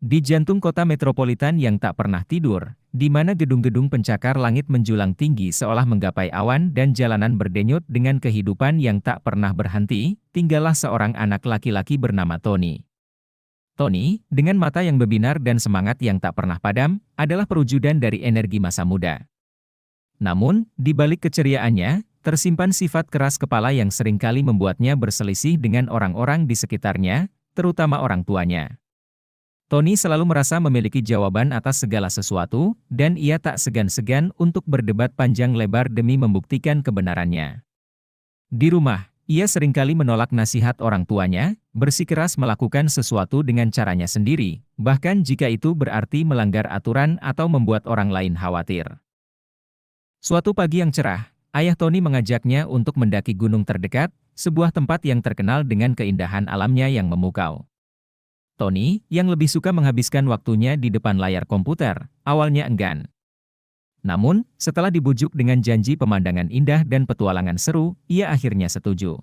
Di jantung kota metropolitan yang tak pernah tidur, di mana gedung-gedung pencakar langit menjulang tinggi seolah menggapai awan dan jalanan berdenyut dengan kehidupan yang tak pernah berhenti, tinggallah seorang anak laki-laki bernama Tony. Tony, dengan mata yang berbinar dan semangat yang tak pernah padam, adalah perwujudan dari energi masa muda. Namun, di balik keceriaannya, tersimpan sifat keras kepala yang seringkali membuatnya berselisih dengan orang-orang di sekitarnya, terutama orang tuanya. Tony selalu merasa memiliki jawaban atas segala sesuatu, dan ia tak segan-segan untuk berdebat panjang lebar demi membuktikan kebenarannya. Di rumah, ia seringkali menolak nasihat orang tuanya, bersikeras melakukan sesuatu dengan caranya sendiri, bahkan jika itu berarti melanggar aturan atau membuat orang lain khawatir. Suatu pagi yang cerah, ayah Tony mengajaknya untuk mendaki gunung terdekat, sebuah tempat yang terkenal dengan keindahan alamnya yang memukau. Tony, yang lebih suka menghabiskan waktunya di depan layar komputer, awalnya enggan. Namun, setelah dibujuk dengan janji pemandangan indah dan petualangan seru, ia akhirnya setuju.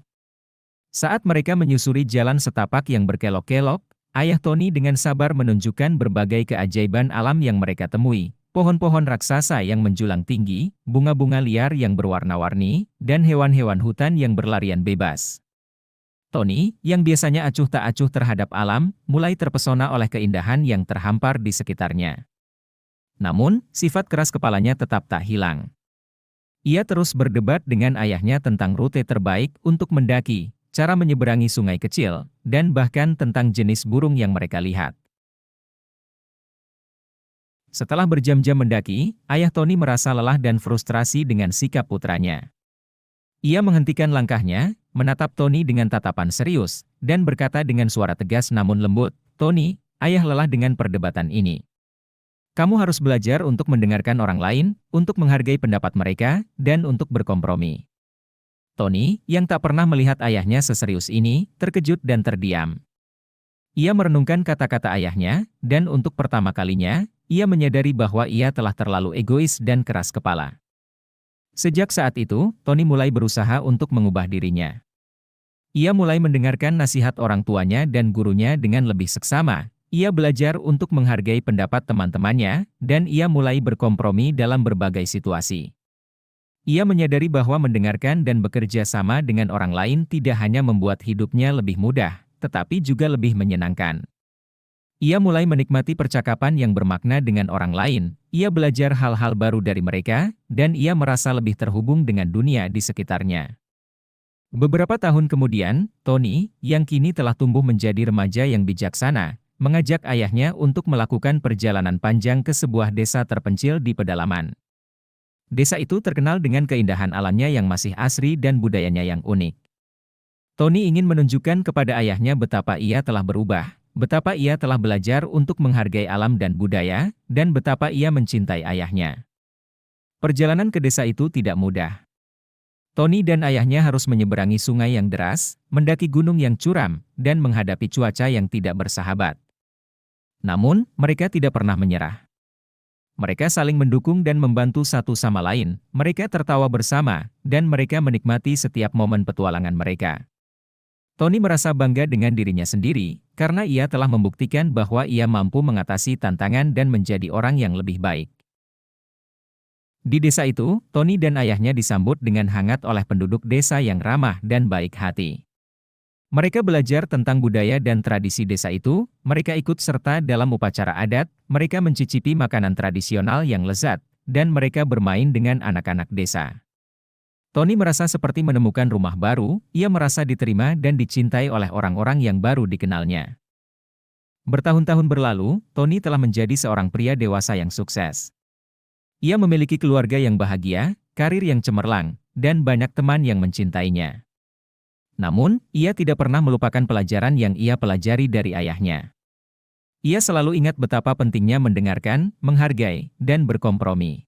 Saat mereka menyusuri jalan setapak yang berkelok-kelok, ayah Tony dengan sabar menunjukkan berbagai keajaiban alam yang mereka temui. Pohon-pohon raksasa yang menjulang tinggi, bunga-bunga liar yang berwarna-warni, dan hewan-hewan hutan yang berlarian bebas. Tony, yang biasanya acuh tak acuh terhadap alam, mulai terpesona oleh keindahan yang terhampar di sekitarnya. Namun, sifat keras kepalanya tetap tak hilang. Ia terus berdebat dengan ayahnya tentang rute terbaik untuk mendaki, cara menyeberangi sungai kecil, dan bahkan tentang jenis burung yang mereka lihat. Setelah berjam-jam mendaki, ayah Tony merasa lelah dan frustrasi dengan sikap putranya. Ia menghentikan langkahnya, menatap Tony dengan tatapan serius, dan berkata dengan suara tegas namun lembut, "Tony, ayah lelah dengan perdebatan ini. Kamu harus belajar untuk mendengarkan orang lain, untuk menghargai pendapat mereka, dan untuk berkompromi." Tony, yang tak pernah melihat ayahnya seserius ini, terkejut dan terdiam. Ia merenungkan kata-kata ayahnya, dan untuk pertama kalinya, ia menyadari bahwa ia telah terlalu egois dan keras kepala. Sejak saat itu, Tony mulai berusaha untuk mengubah dirinya. Ia mulai mendengarkan nasihat orang tuanya dan gurunya dengan lebih seksama. Ia belajar untuk menghargai pendapat teman-temannya, dan ia mulai berkompromi dalam berbagai situasi. Ia menyadari bahwa mendengarkan dan bekerja sama dengan orang lain tidak hanya membuat hidupnya lebih mudah, tetapi juga lebih menyenangkan. Ia mulai menikmati percakapan yang bermakna dengan orang lain, ia belajar hal-hal baru dari mereka, dan ia merasa lebih terhubung dengan dunia di sekitarnya. Beberapa tahun kemudian, Tony, yang kini telah tumbuh menjadi remaja yang bijaksana, mengajak ayahnya untuk melakukan perjalanan panjang ke sebuah desa terpencil di pedalaman. Desa itu terkenal dengan keindahan alamnya yang masih asri dan budayanya yang unik. Tony ingin menunjukkan kepada ayahnya betapa ia telah berubah, betapa ia telah belajar untuk menghargai alam dan budaya, dan betapa ia mencintai ayahnya. Perjalanan ke desa itu tidak mudah. Tony dan ayahnya harus menyeberangi sungai yang deras, mendaki gunung yang curam, dan menghadapi cuaca yang tidak bersahabat. Namun, mereka tidak pernah menyerah. Mereka saling mendukung dan membantu satu sama lain, mereka tertawa bersama, dan mereka menikmati setiap momen petualangan mereka. Tony merasa bangga dengan dirinya sendiri, karena ia telah membuktikan bahwa ia mampu mengatasi tantangan dan menjadi orang yang lebih baik. Di desa itu, Tony dan ayahnya disambut dengan hangat oleh penduduk desa yang ramah dan baik hati. Mereka belajar tentang budaya dan tradisi desa itu, mereka ikut serta dalam upacara adat, mereka mencicipi makanan tradisional yang lezat, dan mereka bermain dengan anak-anak desa. Tony merasa seperti menemukan rumah baru, ia merasa diterima dan dicintai oleh orang-orang yang baru dikenalnya. Bertahun-tahun berlalu, Tony telah menjadi seorang pria dewasa yang sukses. Ia memiliki keluarga yang bahagia, karir yang cemerlang, dan banyak teman yang mencintainya. Namun, ia tidak pernah melupakan pelajaran yang ia pelajari dari ayahnya. Ia selalu ingat betapa pentingnya mendengarkan, menghargai, dan berkompromi.